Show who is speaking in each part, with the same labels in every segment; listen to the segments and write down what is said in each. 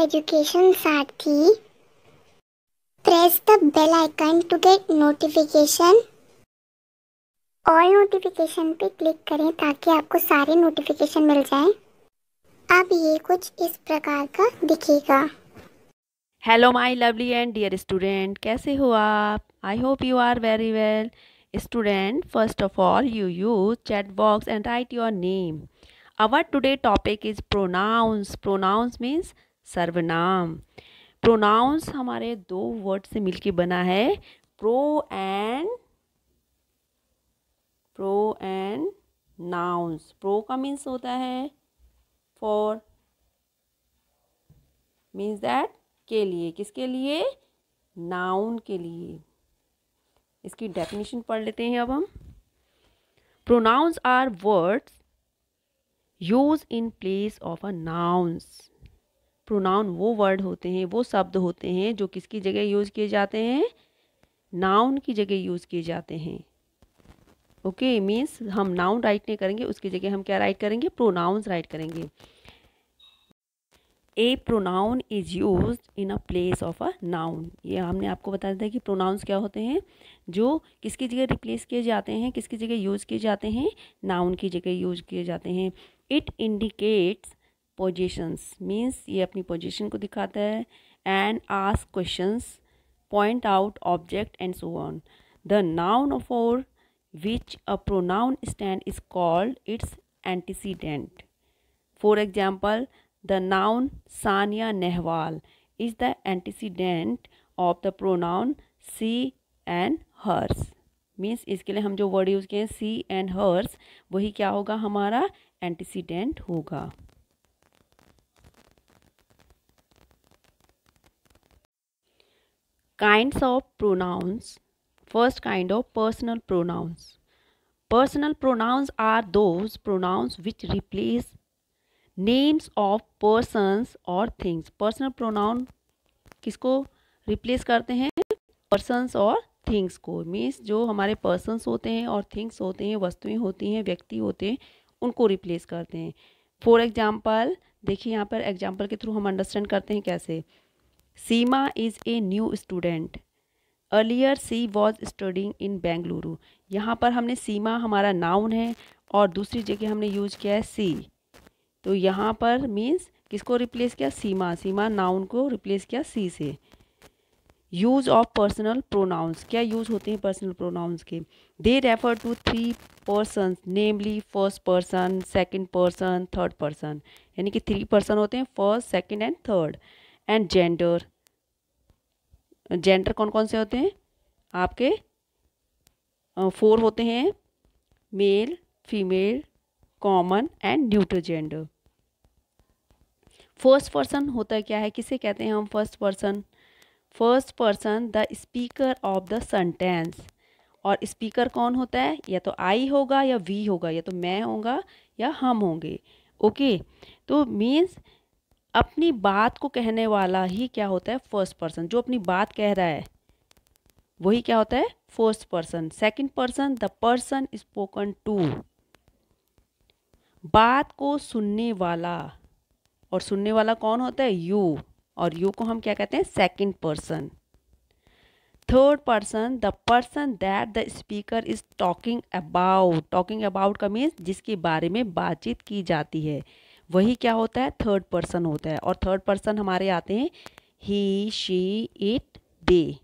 Speaker 1: education साथी, press the bell icon to get notification। All notification पे click करें ताकि आपको सारे नोटिफिकेशन मिल जाएं। अब ये कुछ इस प्रकार का दिखेगा।
Speaker 2: Hello my lovely and dear student, कैसे हो आप? I hope you are very well. Student, first of all you use chat box and write your name. Our today topic is pronouns. Pronouns means सर्वनाम। Pronouns हमारे दो word से मिलके बना है, प्रो एंड नाउंस। प्रो का means होता है फॉर, मीन्स दैट के लिए, किसके लिए? नाउन के लिए। इसकी डेफिनेशन पढ़ लेते हैं अब हम। Pronouns are words use in place of a nouns. Pronoun वो वर्ड होते हैं, वो शब्द होते हैं जो किसकी जगह यूज किए जाते हैं? नाउन की जगह यूज किए जाते हैं। ओके, मीन्स हम नाउन राइट नहीं करेंगे, उसकी जगह हम क्या राइट करेंगे? प्रोनाउंस राइट करेंगे। A pronoun is use in a place of a noun. ये हमने आपको बताया था कि प्रोनाउंस क्या होते हैं, जो किसकी जगह रिप्लेस किए जाते हैं, किसकी जगह यूज किए जाते हैं? नाउन की जगह यूज किए जाते हैं। इट इंडिकेट्स पोजीशंस, मीन्स ये अपनी पोजीशन को दिखाता है। And ask questions, point out object and so on. The noun for which a pronoun stand is called its antecedent. For example, the noun Sania Nehwal is the antecedent of the pronoun she and hers. Means इसके लिए हम जो word use किए सी and hers, वही क्या होगा? हमारा antecedent होगा। Kinds of pronouns. First kind of personal pronouns. Personal pronouns are those pronouns which replace names of persons or things. Personal pronoun किसको replace करते हैं? Persons और things को। Means जो हमारे persons होते हैं और things होते हैं, वस्तुएं होती हैं, व्यक्ति होते हैं, उनको replace करते हैं। For example, देखिए यहाँ पर example के थ्रू हम understand करते हैं कैसे। Seema is a new student. Earlier she was studying in Bengaluru. यहाँ पर हमने सीमा हमारा नाउन है और दूसरी जगह हमने यूज किया है सी। तो यहाँ पर मीन्स किसको रिप्लेस किया? सीमा। सीमा नाउन को रिप्लेस किया सी से। Use of personal pronouns. क्या यूज होते हैं पर्सनल प्रोनाउंस के? They refer to 3 person, namely first person, second person, third person. यानी कि 3 पर्सन होते हैं, first, second and third. And gender. Gender कौन कौन से होते हैं आपके? 4 होते हैं, male, female, common and neutral gender. First person होता है क्या है, किसे कहते हैं हम first person? First person the speaker of the sentence. और स्पीकर कौन होता है? या तो आई होगा या वी होगा, या तो मैं होगा या हम होंगे। ओके, तो मीन्स अपनी बात को कहने वाला ही क्या होता है? First person. जो अपनी बात कह रहा है वही क्या होता है? First person. Second person the person spoken to. बात को सुनने वाला, और सुनने वाला कौन होता है? यू। और यू को हम क्या कहते हैं? Second person. Third person the person that the speaker is talking about. Talking about का मीन्स जिसके बारे में बातचीत की जाती है, वही क्या होता है? थर्ड पर्सन होता है। और थर्ड पर्सन हमारे आते हैं he, she, it, they.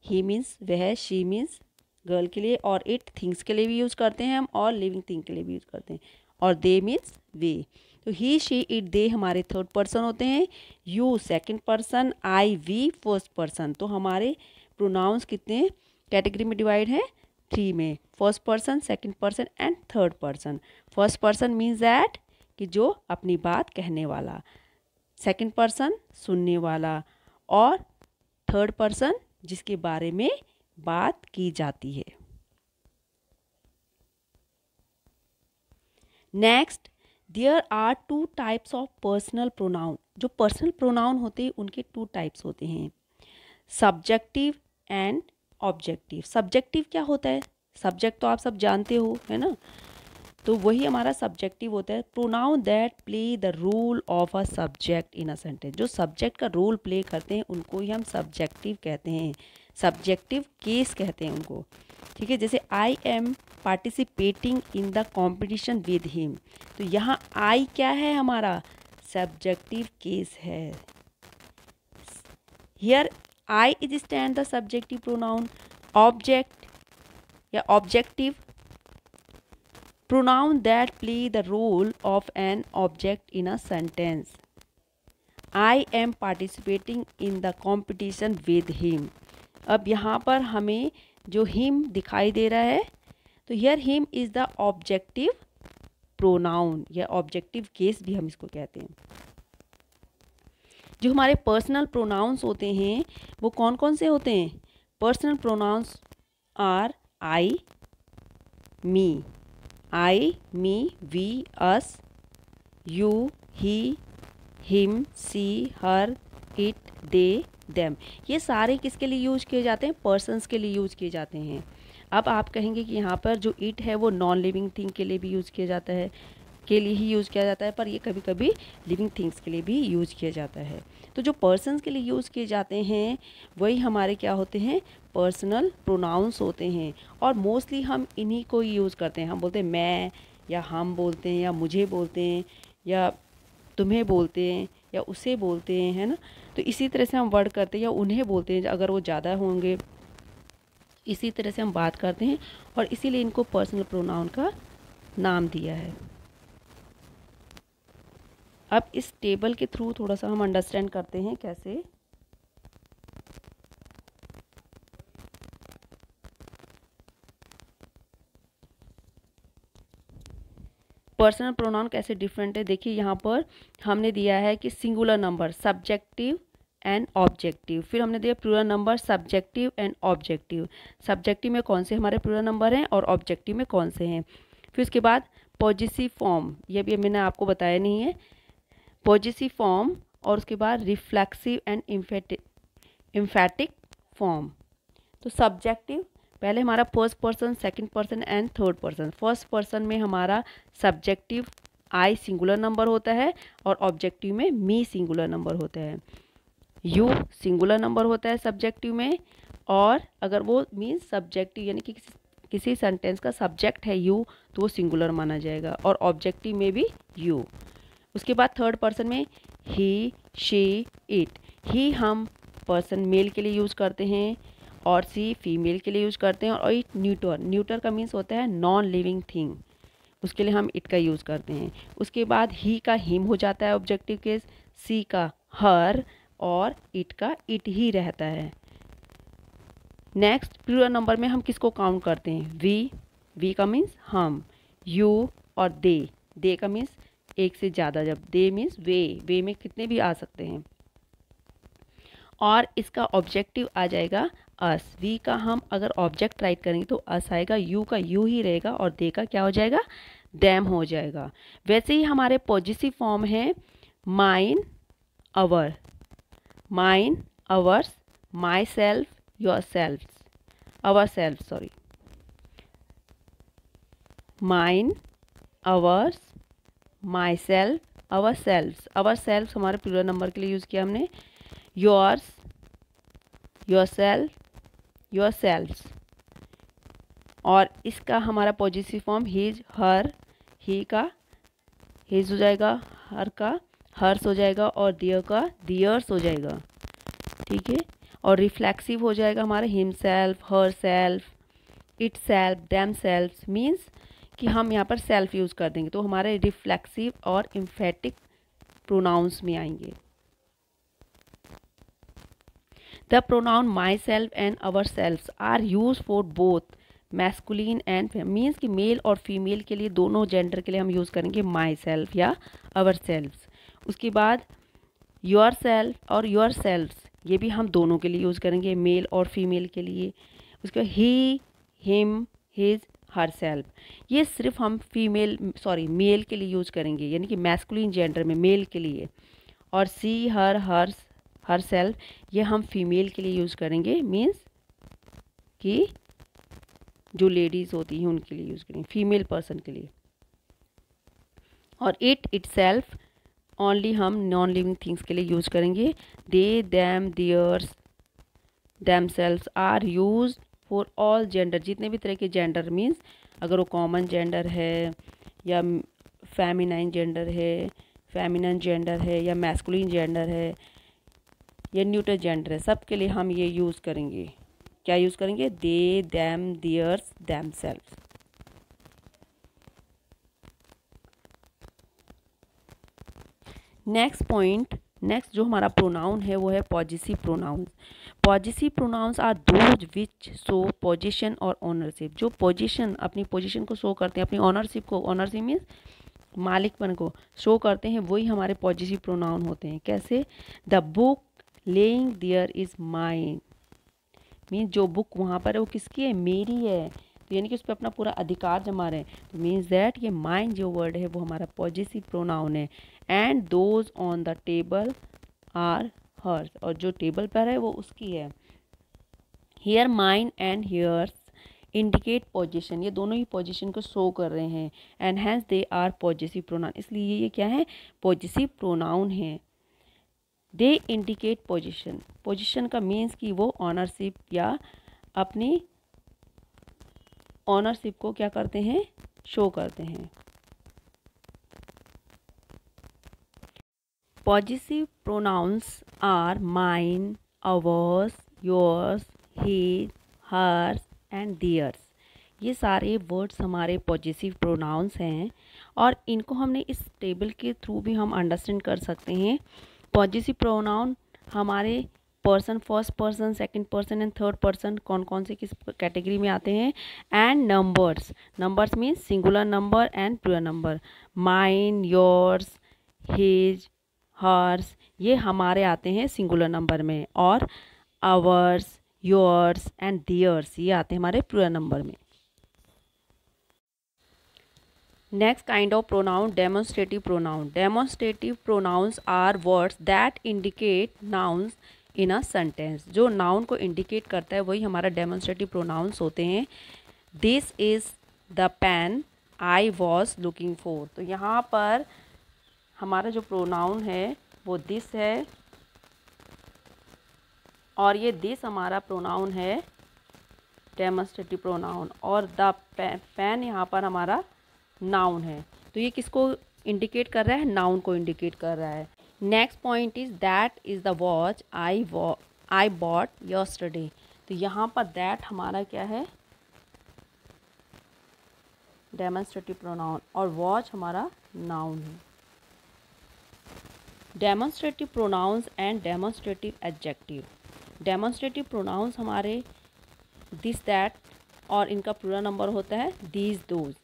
Speaker 2: He means वह, शी मीन्स गर्ल के लिए, और इट थिंग्स के लिए भी यूज़ करते हैं हम, और लिविंग थिंग के लिए भी यूज़ करते हैं, और दे मीन्स वे। तो ही, शी, इट, दे हमारे थर्ड पर्सन होते हैं, you second person, I, we first person. तो हमारे प्रोनाउंस कितने कैटेगरी में डिवाइड है? 3 में। First person, second person and third person. First person means that कि जो अपनी बात कहने वाला, सेकंड पर्सन सुनने वाला, और थर्ड पर्सन जिसके बारे में बात की जाती है। Next, there are 2 types of personal pronoun. जो पर्सनल प्रोनाउन होते हैं उनके 2 टाइप्स होते हैं, सब्जेक्टिव एंड ऑब्जेक्टिव। सब्जेक्टिव क्या होता है? सब्जेक्ट तो आप सब जानते हो, है ना। तो वही हमारा सब्जेक्टिव होता है। Pronoun that play the role of a subject in a sentence, जो सब्जेक्ट का रोल प्ले करते हैं उनको ही हम सब्जेक्टिव कहते हैं, सब्जेक्टिव केस कहते हैं उनको, ठीक है। जैसे I am participating in the competition with him, तो यहाँ आई क्या है हमारा सब्जेक्टिव केस है। Here I is stand the subjective pronoun. Object या objective pronoun that play the role of an object in a sentence. I am participating in the competition with him. अब यहाँ पर हमें जो him दिखाई दे रहा है, तो here him is the objective pronoun या objective case भी हम इसको कहते हैं। जो हमारे पर्सनल प्रोनाउंस होते हैं वो कौन कौन से होते हैं? Personal pronouns are I, me, I, me, we, us, you, he, him, she, her, it, they, them। ये सारे किसके लिए यूज किए जाते हैं? पर्सन्स के लिए यूज किए जाते हैं। अब आप कहेंगे कि यहाँ पर जो इट है वो नॉन लिविंग थिंग के लिए भी यूज किया जाता है, के लिए ही यूज़ किया जाता है, पर ये कभी कभी लिविंग थिंग्स के लिए भी यूज़ किया जाता है। तो जो पर्सन्स के लिए यूज़ किए जाते हैं वही हमारे क्या होते हैं? पर्सनल प्रोनाउंस होते हैं। और मोस्टली हम इन्हीं को ही यूज़ करते हैं। हम बोलते हैं मैं, या हम बोलते हैं, या मुझे बोलते हैं, या तुम्हें बोलते हैं, या उसे बोलते हैं, है ना। तो इसी तरह से हम वर्ड करते हैं, या उन्हें बोलते हैं अगर वो ज़्यादा होंगे। इसी तरह से हम बात करते हैं और इसीलिए इनको पर्सनल प्रोनाउन का नाम दिया है। अब इस टेबल के थ्रू थोड़ा सा हम अंडरस्टैंड करते हैं कैसे। पर्सनल प्रोनाउन कैसे डिफरेंट है, देखिए यहाँ पर हमने दिया है कि singular number subjective and objective, फिर हमने दिया plural number subjective and objective. Subjective में कौन से हमारे प्लूरल नंबर हैं और ऑब्जेक्टिव में कौन से हैं। फिर उसके बाद पॉजिटिव फॉर्म, ये भी मैंने आपको बताया नहीं है, पॉजिटिव फॉर्म, और उसके बाद रिफ्लेक्सिव एंड एम्फेटिक फॉर्म। तो सब्जेक्टिव पहले हमारा first person, second person and third person. First person में हमारा सब्जेक्टिव आई सिंगुलर नंबर होता है और ऑब्जेक्टिव में मी सिंगुलर नंबर होता है। यू सिंगुलर नंबर होता है सब्जेक्टिव में, और अगर वो मीन्स सब्जेक्टिव यानी कि किसी सेंटेंस का सब्जेक्ट है यू तो वो सिंगुलर माना जाएगा, और ऑब्जेक्टिव में भी यू। उसके बाद थर्ड पर्सन में ही, शी, इट। ही हम पर्सन मेल के लिए यूज़ करते हैं और सी फीमेल के लिए यूज़ करते हैं, और इट न्यूटर, न्यूटर का मीन्स होता है नॉन लिविंग थिंग, उसके लिए हम इट का यूज़ करते हैं। उसके बाद ही का हिम हो जाता है ऑब्जेक्टिव केस, सी का हर, और इट का इट ही रहता है। नेक्स्ट प्लूरल नंबर में हम किसको काउंट करते हैं? वी का मीन्स हम, यू और दे का मीन्स एक से ज़्यादा, जब दे मीन्स वे में कितने भी आ सकते हैं। और इसका ऑब्जेक्टिव आ जाएगा अस। वी का हम अगर ऑब्जेक्ट राइट करेंगे तो अस आएगा, यू का यू ही रहेगा, और दे का क्या हो जाएगा? देम हो जाएगा। वैसे ही हमारे पॉजिटिव फॉर्म है mine, our, mine, ours, myself, yourself, ourself, sorry, mine, ours, myself, ourself. Ourself हमारे प्लूरल नंबर के लिए यूज़ किया हमने। Yours, yourself, yourselves. और इसका हमारा positive form his, her, he का his हो जाएगा, हर का हर्स हो जाएगा, और दियर का दियर्स हो जाएगा, ठीक है। और रिफ्लेक्सिव हो जाएगा हमारा him self, her self, it self, them self. Means कि हम यहाँ पर सेल्फ यूज़ कर देंगे तो हमारे रिफ्लेक्सिव और एम्फेटिक प्रोनाउंस में आएंगे। The pronoun myself and ourselves are used for both masculine and means कि मेल और फीमेल के लिए, दोनों जेंडर के लिए हम यूज़ करेंगे myself या ourselves। उसके बाद yourself और yourselves, ये भी हम दोनों के लिए यूज़ करेंगे, मेल और फीमेल के लिए। उसके बाद he, him, his, herself, ये सिर्फ हम मेल के लिए यूज़ करेंगे, यानी कि मैस्कुलिन जेंडर में मेल के लिए। और she, her, hers, her self, ये हम फीमेल के लिए यूज़ करेंगे, मीन्स कि जो लेडीज़ होती हैं उनके लिए यूज़ करेंगे, फीमेल पर्सन के लिए। और इट इटसेल्फ ओनली हम नॉन लिविंग थिंग्स के लिए यूज करेंगे। They, them, theirs, themselves are use for all gender, जितने भी तरह के जेंडर मीन्स अगर वो कॉमन जेंडर है या फेमिनाइन जेंडर है, फेमिनन जेंडर है या मैस्कुलिन जेंडर है या न्यूट्रल जेंडर है, सब के लिए हम ये यूज़ करेंगे। क्या यूज़ करेंगे? They, them, theirs, themselves. Next point, next जो हमारा प्रोनाउन है वो है positive pronouns. Positive pronouns are those which show position और ओनरशिप। जो पोजीशन, अपनी पोजीशन को शो करते हैं, अपनी ओनरशिप को, ओनरशिप मीन्स मालिकपन को शो करते हैं, वही हमारे पॉजिटिव प्रोनाउन होते हैं। कैसे? The book laying there is mine, means जो बुक वहाँ पर है वो किसकी है? मेरी है। तो यानी कि उस पर अपना पूरा अधिकार जमा रहे हैं। तो मीन्स दैट ये माइन जो वर्ड है वो हमारा पॉजिटिव प्रोनाउन है। And those on the table are hers, और जो टेबल पर है वो उसकी है। Here mine and hers indicate position, ये दोनों ही पोजीशन को शो कर रहे हैं। And hence they are positive pronoun, इसलिए ये क्या है? पॉजिटिव प्रोनाउन है। दे इंडिकेट पोजीशन, पोजीशन का मीन्स कि वो ऑनरशिप या अपनी ऑनरशिप को क्या करते हैं? शो करते हैं। Positive pronouns are mine, ours, yours, his, hers and theirs. ये सारे वर्ड्स हमारे पॉजिटिव प्रोनाउंस हैं और इनको हमने इस टेबल के थ्रू भी हम अंडरस्टैंड कर सकते हैं। पॉजिटिव प्रोनाउन हमारे person, first person, second person and third person कौन कौन से किस कैटेगरी में आते हैं। And numbers, numbers means singular number and plural number. Mine, yours, his, hers, ये हमारे आते हैं सिंगुलर नंबर में। और आवर्स, योर्स एंड देयर्स ये आते हैं हमारे प्लूरल नंबर में। Next kind of pronoun, demonstrative pronoun. Demonstrative pronouns are words that indicate nouns in a sentence. जो noun को indicate करता है वही हमारा demonstrative pronouns होते हैं। This is the pen I was looking for. तो यहाँ पर हमारा जो pronoun है वो this है और ये this हमारा pronoun है demonstrative pronoun, और the pen यहाँ पर हमारा नाउन है। तो ये किसको इंडिकेट कर रहा है? नाउन को इंडिकेट कर रहा है। Next point is that is the watch I bought yesterday. तो यहाँ पर दैट हमारा क्या है? डेमोन्स्ट्रेटिव प्रोनाउन, और वॉच हमारा नाउन है। Demonstrative pronouns and demonstrative adjective. Demonstrative pronouns हमारे दिस दैट और इनका प्लूरल नंबर होता है these those.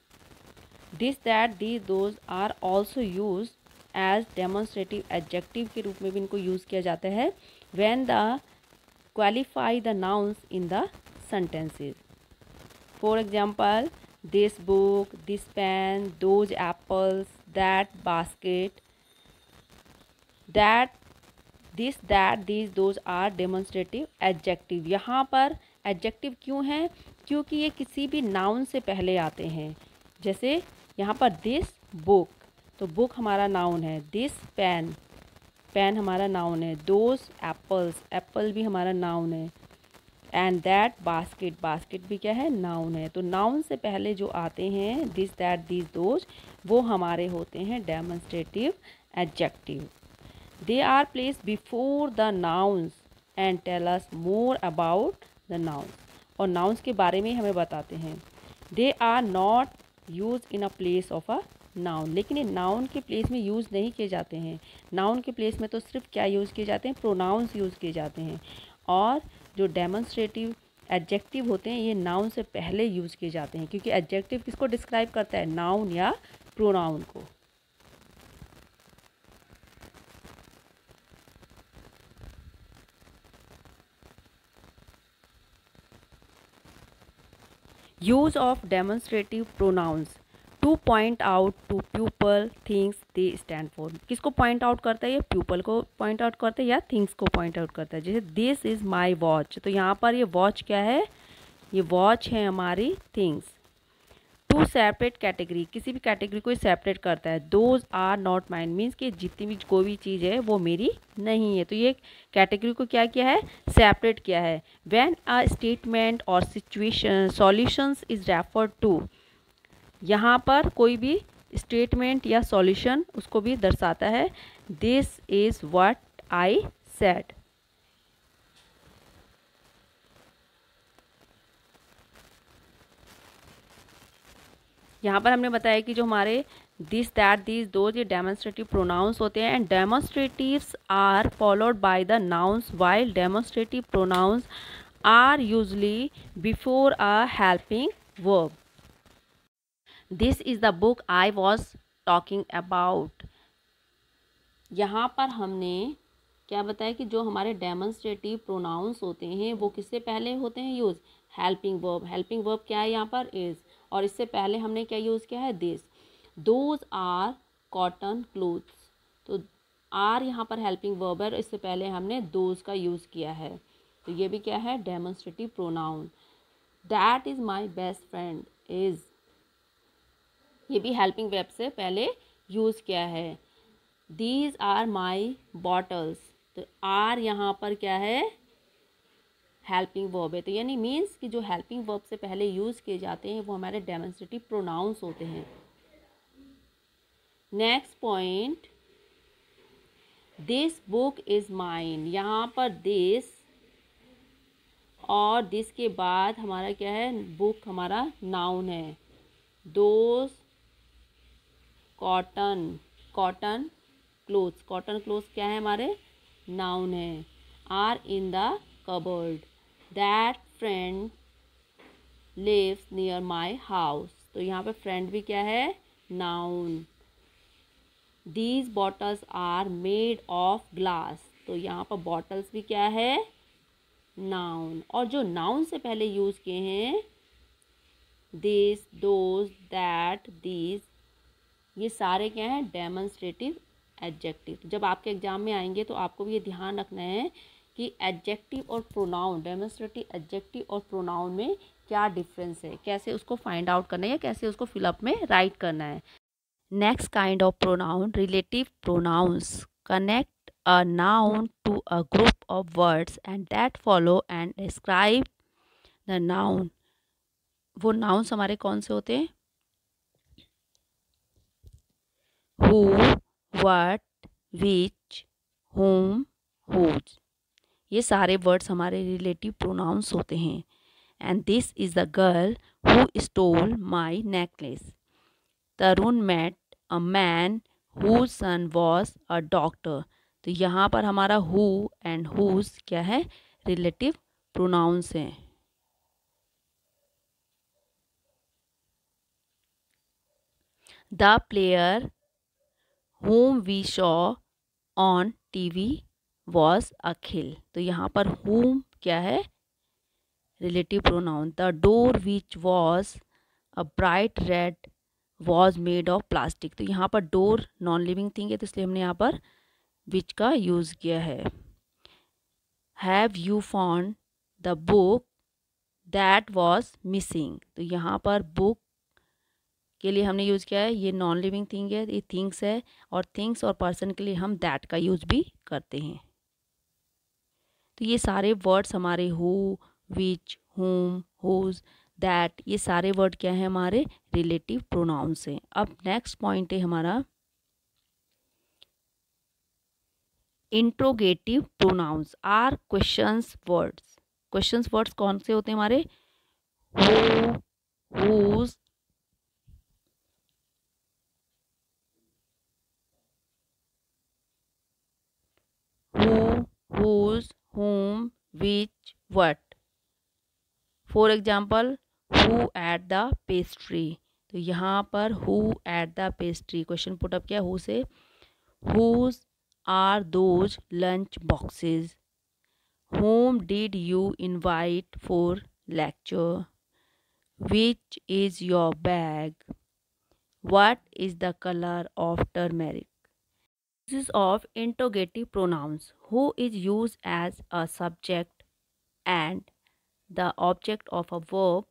Speaker 2: This that these those are also use as demonstrative adjective के रूप में भी इनको यूज़ किया जाता है when the qualify the nouns in the sentences. For example, this book, this pen, those apples, that basket, that, this, that, these, those are demonstrative adjective. यहाँ पर एडजेक्टिव क्यों है? क्योंकि ये किसी भी नाउन से पहले आते हैं। जैसे यहाँ पर दिस बुक, तो बुक हमारा नाउन है। दिस पेन, पेन हमारा नाउन है। दोज एप्पल्स, एप्पल भी हमारा नाउन है। एंड दैट बास्केट, बास्केट भी क्या है? नाउन है। तो नाउन से पहले जो आते हैं दिस, दैट, दीज, दोज, वो हमारे होते हैं demonstrative adjective. They are placed before the nouns and tell us more about the nouns, और नाउन्स के बारे में हमें बताते हैं। They are not use in a place of a noun, लेकिन ये नाउन के प्लेस में यूज़ नहीं किए जाते हैं। नाउन के प्लेस में तो सिर्फ क्या यूज़ किए जाते हैं? प्रोनाउंस यूज़ किए जाते हैं। और जो डेमोन्स्ट्रेटिव एडजेक्टिव होते हैं ये नाउन से पहले यूज़ किए जाते हैं, क्योंकि एडजेक्टिव किसको डिस्क्राइब करता है? नाउन या प्रोनाउन को। Use of demonstrative pronouns to point out to people things they stand for. किसको पॉइंट आउट करता है? ये पीपल को पॉइंट आउट करता है या थिंग्स को पॉइंट आउट करता है। जैसे दिस इज़ माई वॉच, तो यहाँ पर ये वॉच क्या है? ये वॉच है हमारी थिंग्स। टू सेपरेट कैटेगरी, किसी भी कैटेगरी को सेपरेट करता है। Those are not mine means कि जितनी भी कोई भी चीज़ है वो मेरी नहीं है। तो ये कैटेगरी को क्या किया है, सेपरेट किया है। व्हेन अ स्टेटमेंट और situation solutions is referred to, यहाँ पर कोई भी स्टेटमेंट या सॉल्यूशन उसको भी दर्शाता है। This is what I said. यहाँ पर हमने बताया कि जो हमारे दिस दैट दिस दोज ये डेमोन्स्ट्रेटिव प्रोनाउंस होते हैं and demonstratives are followed by the nouns while demonstrative pronouns are usually before a helping verb. This is the book I was talking about. यहाँ पर हमने क्या बताया कि जो हमारे डेमोन्स्ट्रेटिव प्रोनाउंस होते हैं वो किससे पहले होते हैं use, helping verb. Helping verb क्या है यहाँ पर, इज़, और इससे पहले हमने क्या यूज़ किया है, this. Those are cotton clothes, तो आर यहाँ पर हेल्पिंग वर्ब है, इससे पहले हमने दोज का यूज़ किया है, तो ये भी क्या है, demonstrative pronoun. That is my best friend, is, ये भी हेल्पिंग वर्ब से पहले यूज़ किया है। दीज आर माई बॉटल्स, तो आर यहाँ पर क्या है, हेल्पिंग वर्ब है। तो यानी मीन्स कि जो हेल्पिंग वर्ब से पहले यूज़ किए जाते हैं वो हमारे डेमोन्स्ट्रेटिव प्रोनाउंस होते हैं। Next point, this book is mine. यहाँ पर दिस और दिस के बाद हमारा क्या है, बुक हमारा नाउन है। Those cotton, cotton clothes, cotton clothes क्या है हमारे, नाउन है। Are in the cupboard. That friend lives near my house, तो यहाँ पे फ्रेंड भी क्या है, noun. These bottles are made of glass, तो यहाँ पर बॉटल्स भी क्या है, नाउन। और जो नाउन से पहले यूज़ किए हैं, दिस, दोज, दैट, दीज, ये सारे क्या हैं, डेमोन्स्ट्रेटिव एडजेक्टिव। जब आपके एग्जाम में आएंगे तो आपको भी ये ध्यान रखना है कि एडजेक्टिव और प्रोनाउन, डेमोन्स्ट्रेटिव एडजेक्टिव और प्रोनाउन में क्या डिफरेंस है, कैसे उसको फाइंड आउट करना है या कैसे उसको फिलअप में राइट करना है। Next kind of pronoun, relative pronouns, connect a noun to a group of words and that follow and describe the noun. वो नाउन्स हमारे कौन से होते हैं, who, what, which, whom, whose, ये सारे वर्ड्स हमारे रिलेटिव प्रोनाउंस होते हैं। And this is the girl who stole my necklace. Tarun met a man whose son was a doctor, तो यहाँ पर हमारा हु एंड हुज क्या है, रिलेटिव प्रोनाउंस हैं। The player whom we saw on TV was Akhil, तो यहाँ पर whom क्या है, relative pronoun. The door which was a bright red was made of plastic, तो यहाँ पर डोर नॉन लिविंग थिंग है तो इसलिए हमने यहाँ पर विच का यूज़ किया है। Have you found the book that was missing, तो यहाँ पर बुक के लिए हमने यूज़ किया है, ये नॉन लिविंग थिंग है, ये थिंग्स है, और थिंग्स और पर्सन के लिए हम दैट का यूज़ भी करते हैं। तो ये सारे वर्ड्स हमारे हु, विच, हुम, हुज, दैट, ये सारे वर्ड क्या है, हमारे रिलेटिव प्रोनाउंस हैं। अब नेक्स्ट पॉइंट है हमारा interrogative pronouns are questions words. Questions words कौन से होते हैं हमारे, who, whose, who, whose, whom, which, what। For example, who at the pastry, तो यहाँ पर who at the pastry question put up किया who से। whose are those lunch boxes, whom did you invite for lecture, which is your bag, what is the color of turmeric। Uses of interrogative pronouns, who is used as a subject and the object of a verb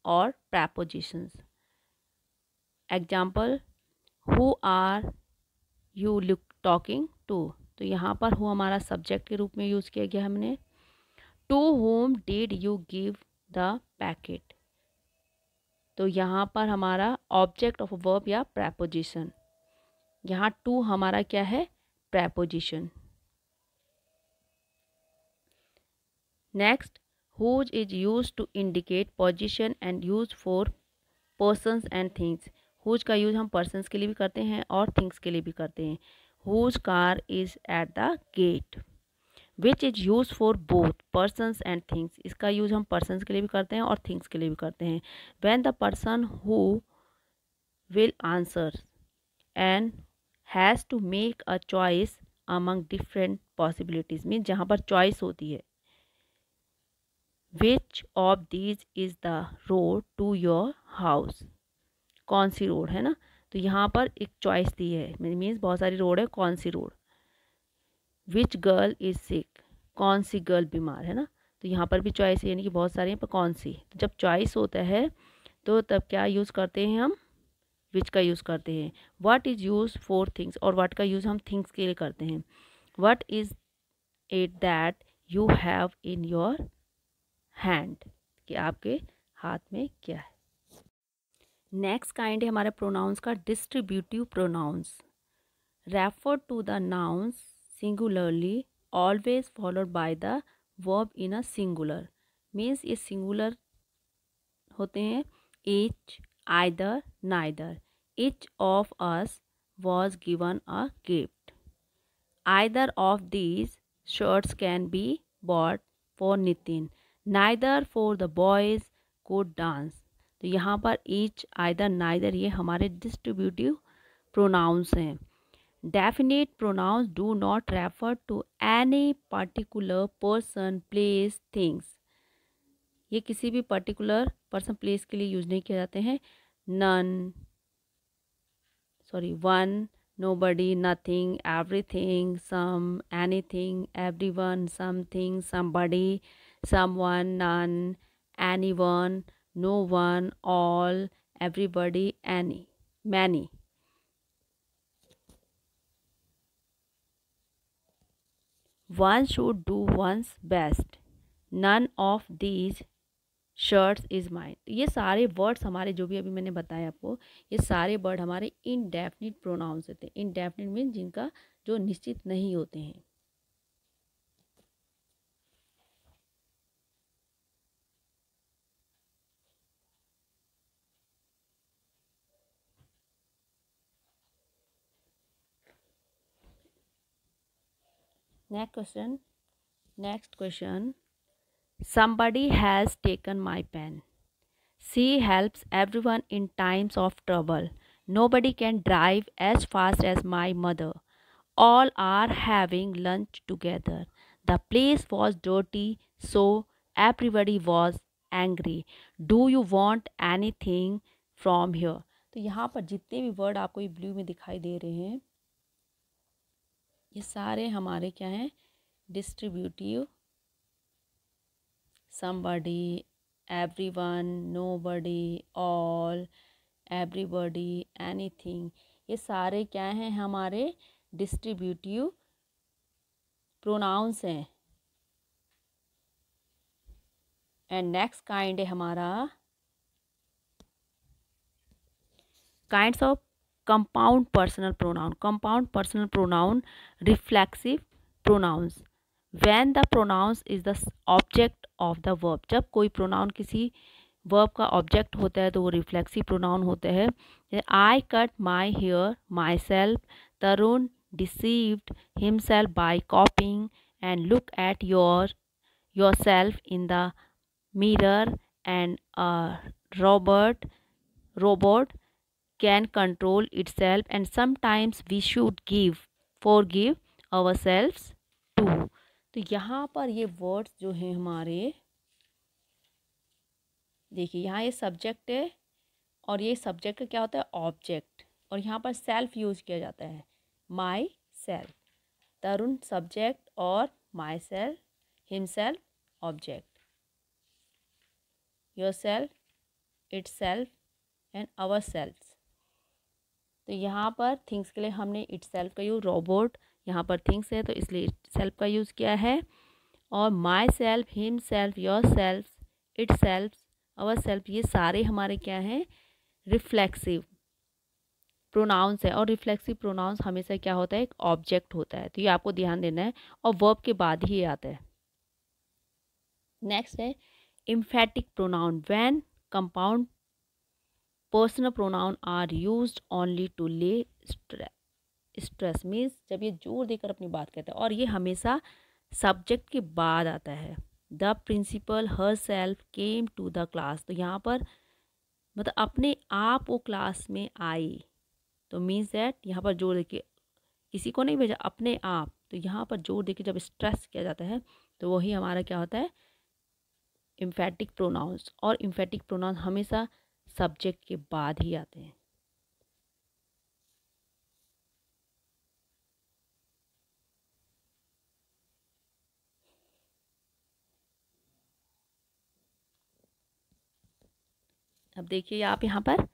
Speaker 2: or prepositions। Example, who are you look talking to. तो यहाँ पर who हमारा subject के रूप में use किया गया हमने। To whom did you give the packet, तो यहाँ पर हमारा ऑब्जेक्ट ऑफ वर्ब या प्रेपोजिशन। यहाँ टू हमारा क्या है, preposition. Next, whose is use to indicate position and use for persons and things. Whose का यूज हम पर्सन्स के लिए भी करते हैं और थिंग्स के लिए भी करते हैं। Whose car is at the gate, which is use for both persons and things. इसका यूज हम पर्सन्स के लिए भी करते हैं और थिंग्स के लिए भी करते हैं। When the person who will answer and has to make a choice among different possibilities, mean जहाँ पर चॉइस होती है। Which of these is the road to your house, कौन सी रोड है ना, तो यहाँ पर एक चॉइस दी है, मीन्स बहुत सारी रोड है, कौन सी road. Which girl is sick, कौन सी गर्ल बीमार है ना, तो यहाँ पर भी चॉइस है, यानी कि बहुत सारे हैं पर कौन सी। तो जब चॉइस होता है तो तब क्या यूज़ करते हैं हम, विच का यूज़ करते हैं। What is use for things, और व्हाट का यूज़ हम थिंग्स के लिए करते हैं। What is it that you have in your hand, कि आपके हाथ में क्या है। नेक्स्ट काइंड है हमारे प्रोनाउंस का distributive pronouns. Refer to the nouns singularly always followed by the verb in a singular, means ये सिंगुलर होते हैं। Each, either, neither. Each of us was given a gift. Either of these shirts can be bought for Nitin. Neither for the boys could dance. तो यहाँ पर each, either, neither ये हमारे distributive pronouns हैं। Definite pronouns do not refer to any particular person, place, things. ये किसी भी particular person, place के लिए यूज नहीं किए जाते हैं। One, nobody, nothing, everything, some, anything, everyone, something, somebody, someone, none, anyone, no one, all, everybody, any, many. One should do one's best. None of these shirts is mine. ये सारे words हमारे जो भी अभी मैंने बताया आपको, ये सारे वर्ड हमारे इनडेफिनिट प्रोनाउंस होते हैं। इनडेफिनिट मीन जिनका जो निश्चित नहीं होते हैं। Next question, somebody has taken my pen. She helps everyone in times of trouble. Nobody can drive as fast as my mother. All are having lunch together. The place was dirty, so everybody was angry. Do you want anything from here? तो यहाँ पर जितने भी word आपको ये blue में दिखाई दे रहे हैं, ये सारे हमारे क्या हैं, distributive. somebody, everyone, nobody, all, everybody, anything, ये सारे क्या हैं, हमारे डिस्ट्रीब्यूटिव प्रोनाउंस हैं। एंड नेक्स्ट काइंड है हमारा kinds of compound personal pronoun. Compound personal pronoun reflexive pronouns. When the pronounce is the object of the verb, जब कोई प्रोनाउन किसी वर्ब का ऑब्जेक्ट होता है तो वो रिफ्लेक्सिव प्रोनाउन होता है। I cut my hair myself. Tarun deceived himself by copying and look at yourself in the mirror. And robot can control itself, and sometimes we should forgive ourselves too। तो यहाँ पर ये words जो हैं हमारे, देखिए यहाँ ये सब्जेक्ट है और ये सब्जेक्ट का क्या होता है, ऑब्जेक्ट, और यहाँ पर सेल्फ यूज किया जाता है, माई सेल्फ। तरुण सब्जेक्ट और myself, himself object, yourself, itself and ourself. तो यहाँ पर थिंग्स के लिए हमने इटसेल्फ का यूज, रोबोट यहाँ पर थिंग्स है तो इसलिए इटसेल्फ का यूज़ किया है। और my self, him self, yourself, it self, our self, ये सारे हमारे क्या हैं, रिफ्लेक्सिव प्रोनाउंस है। और रिफ्लेक्सिव प्रोनाउंस हमेशा क्या होता है, एक ऑब्जेक्ट होता है, तो ये आपको ध्यान देना है और वर्ब के बाद ही आता है। नेक्स्ट है emphatic pronoun. When compound personal pronoun are used only to lay stress, means जब ये जोर देकर अपनी बात कहता है और ये हमेशा सब्जेक्ट के बाद आता है। The principal herself came to the class, तो यहाँ पर मतलब अपने आप वो क्लास में आई, तो मीन्स दैट यहाँ पर जोर देके किसी को नहीं भेजा, अपने आप, तो यहाँ पर जोर देके जब स्ट्रेस किया जाता है तो वही हमारा क्या होता है, एम्फेटिक प्रोनाउंस। और एम्फेटिक प्रोनाउंस हमेशा सब्जेक्ट के बाद ही आते हैं। अब देखिए आप यहाँ पर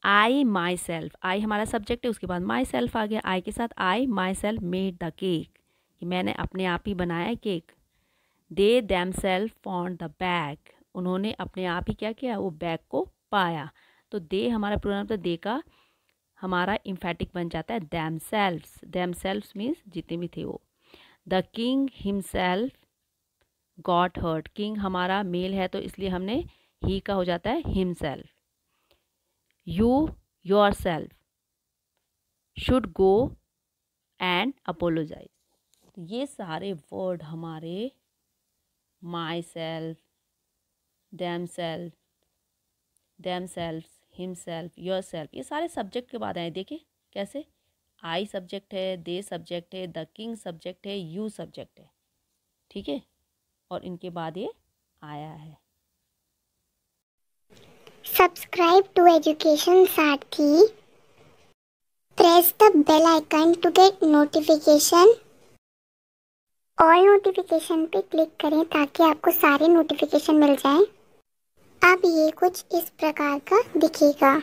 Speaker 2: आई माई सेल्फ, आई हमारा सब्जेक्ट है, उसके बाद माई सेल्फ आ गया, आई के साथ I myself made the cake, कि मैंने अपने आप ही बनाया cake. They themself found the bag, उन्होंने अपने आप ही क्या किया, वो बैग को पाया। तो दे हमारा प्रोनाउन, तो दे का हमारा इम्फेटिक बन जाता है themselves. Themselves means जितने भी थे वो। The king himself got hurt, king हमारा मेल है तो इसलिए हमने ही का हो जाता है himself. You yourself should go and apologize, तो ये सारे वर्ड हमारे myself, themself, himself, yourself, ये सारे सब्जेक्ट के बाद आए। देखिए कैसे, आई सब्जेक्ट है, दे सब्जेक्ट है, द किंग सब्जेक्ट है, यू सब्जेक्ट है, ठीक है, और इनके बाद ये आया है।
Speaker 1: Subscribe to Education Sarthi. Press the bell icon to get notification. All notification पे क्लिक करें ताकि आपको सारे नोटिफिकेशन मिल जाएं। अब ये कुछ इस प्रकार का दिखेगा।